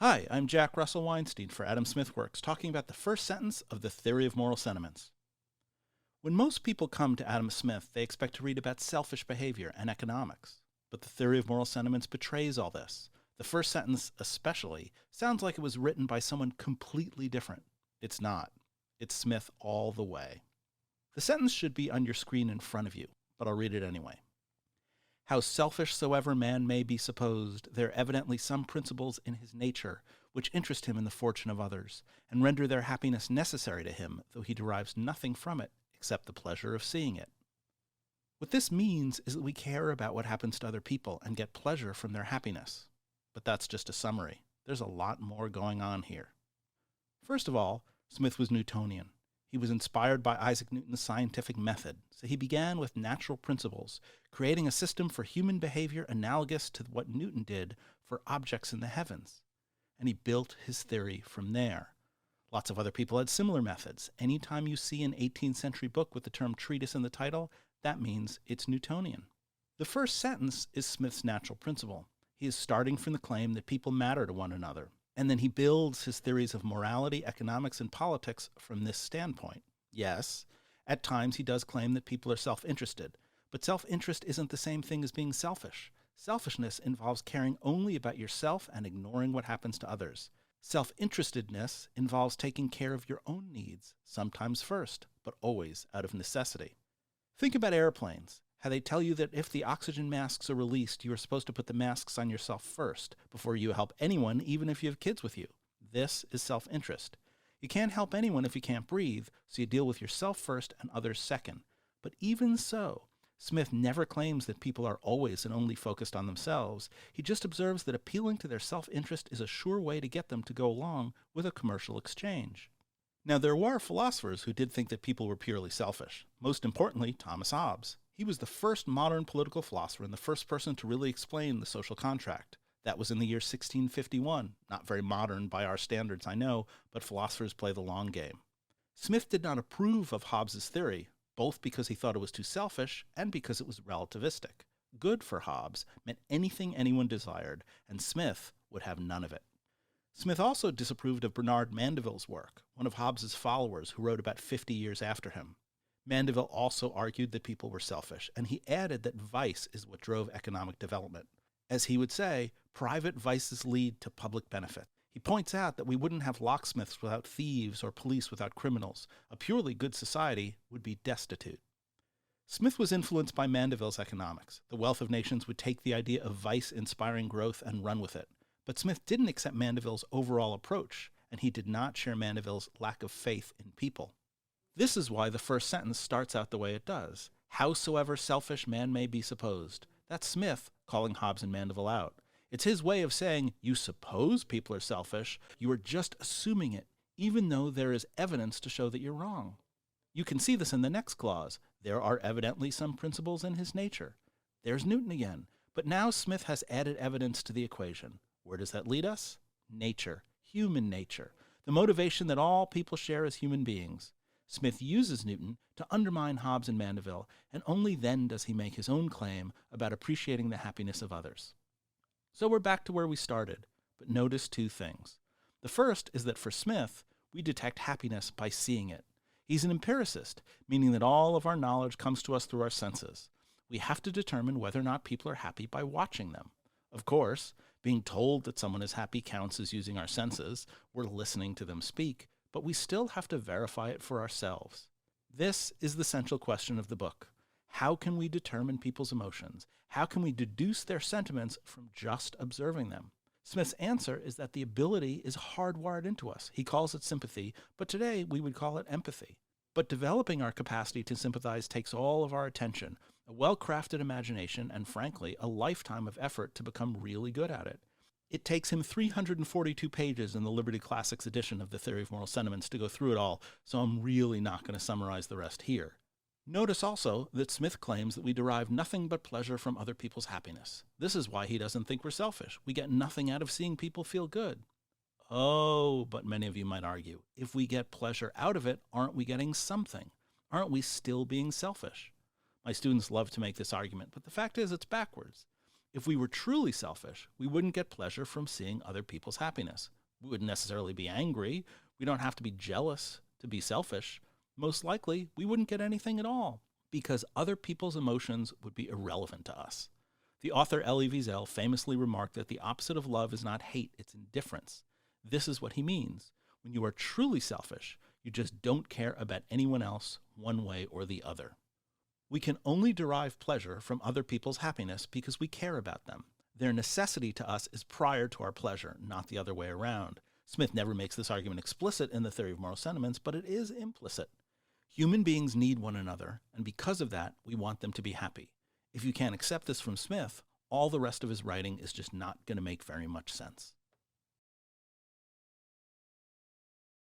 Hi, I'm Jack Russel Weinstein for Adam Smith Works, talking about the first sentence of the theory of moral sentiments. When most people come to Adam Smith, they expect to read about selfish behavior and economics. But the theory of moral sentiments betrays all this. The first sentence, especially, sounds like it was written by someone completely different. It's not. It's Smith all the way. The sentence should be on your screen in front of you, but I'll read it anyway. How selfish soever man may be supposed, there are evidently some principles in his nature which interest him in the fortune of others, and render their happiness necessary to him, though he derives nothing from it except the pleasure of seeing it. What this means is that we care about what happens to other people and get pleasure from their happiness. But that's just a summary. There's a lot more going on here. First of all, Smith was Newtonian. He was inspired by Isaac Newton's scientific method, so he began with natural principles, creating a system for human behavior analogous to what Newton did for objects in the heavens. And he built his theory from there. Lots of other people had similar methods. Anytime you see an 18th century book with the term treatise in the title, that means it's Newtonian. The first sentence is Smith's natural principle. He is starting from the claim that people matter to one another. And then he builds his theories of morality, economics, and politics from this standpoint. Yes, at times he does claim that people are self-interested, but self-interest isn't the same thing as being selfish. Selfishness involves caring only about yourself and ignoring what happens to others. Self-interestedness involves taking care of your own needs, sometimes first, but always out of necessity. Think about airplanes. How they tell you that if the oxygen masks are released, you are supposed to put the masks on yourself first before you help anyone, even if you have kids with you. This is self-interest. You can't help anyone if you can't breathe, so you deal with yourself first and others second. But even so, Smith never claims that people are always and only focused on themselves. He just observes that appealing to their self-interest is a sure way to get them to go along with a commercial exchange. Now, there were philosophers who did think that people were purely selfish. Most importantly, Thomas Hobbes. He was the first modern political philosopher and the first person to really explain the social contract. That was in the year 1651. Not very modern by our standards, I know, but philosophers play the long game. Smith did not approve of Hobbes's theory, both because he thought it was too selfish and because it was relativistic. Good for Hobbes meant anything anyone desired, and Smith would have none of it. Smith also disapproved of Bernard Mandeville's work, one of Hobbes's followers who wrote about 50 years after him. Mandeville also argued that people were selfish, and he added that vice is what drove economic development. As he would say, private vices lead to public benefit. He points out that we wouldn't have locksmiths without thieves or police without criminals. A purely good society would be destitute. Smith was influenced by Mandeville's economics. The Wealth of Nations would take the idea of vice inspiring growth and run with it. But Smith didn't accept Mandeville's overall approach, and he did not share Mandeville's lack of faith in people. This is why the first sentence starts out the way it does. Howsoever selfish man may be supposed. That's Smith calling Hobbes and Mandeville out. It's his way of saying, you suppose people are selfish, you are just assuming it, even though there is evidence to show that you're wrong. You can see this in the next clause. There are evidently some principles in his nature. There's Newton again. But now Smith has added evidence to the equation. Where does that lead us? Nature. Human nature. The motivation that all people share as human beings. Smith uses Newton to undermine Hobbes and Mandeville, and only then does he make his own claim about appreciating the happiness of others. So we're back to where we started, but notice two things. The first is that for Smith, we detect happiness by seeing it. He's an empiricist, meaning that all of our knowledge comes to us through our senses. We have to determine whether or not people are happy by watching them. Of course, being told that someone is happy counts as using our senses. We're listening to them speak. But we still have to verify it for ourselves. This is the central question of the book. How can we determine people's emotions? How can we deduce their sentiments from just observing them? Smith's answer is that the ability is hardwired into us. He calls it sympathy, but today we would call it empathy. But developing our capacity to sympathize takes all of our attention, a well-crafted imagination, and frankly, a lifetime of effort to become really good at it. It takes him 342 pages in the Liberty Classics edition of the Theory of Moral Sentiments to go through it all, so I'm really not going to summarize the rest here. Notice also that Smith claims that we derive nothing but pleasure from other people's happiness. This is why he doesn't think we're selfish. We get nothing out of seeing people feel good. Oh, but many of you might argue, if we get pleasure out of it, aren't we getting something? Aren't we still being selfish? My students love to make this argument, but the fact is it's backwards. If we were truly selfish, we wouldn't get pleasure from seeing other people's happiness. We wouldn't necessarily be angry. We don't have to be jealous to be selfish. Most likely, we wouldn't get anything at all because other people's emotions would be irrelevant to us. The author Elie Wiesel famously remarked that the opposite of love is not hate, it's indifference. This is what he means. When you are truly selfish, you just don't care about anyone else one way or the other. We can only derive pleasure from other people's happiness because we care about them. Their necessity to us is prior to our pleasure, not the other way around. Smith never makes this argument explicit in the Theory of Moral Sentiments, but it is implicit. Human beings need one another, and because of that, we want them to be happy. If you can't accept this from Smith, all the rest of his writing is just not going to make very much sense.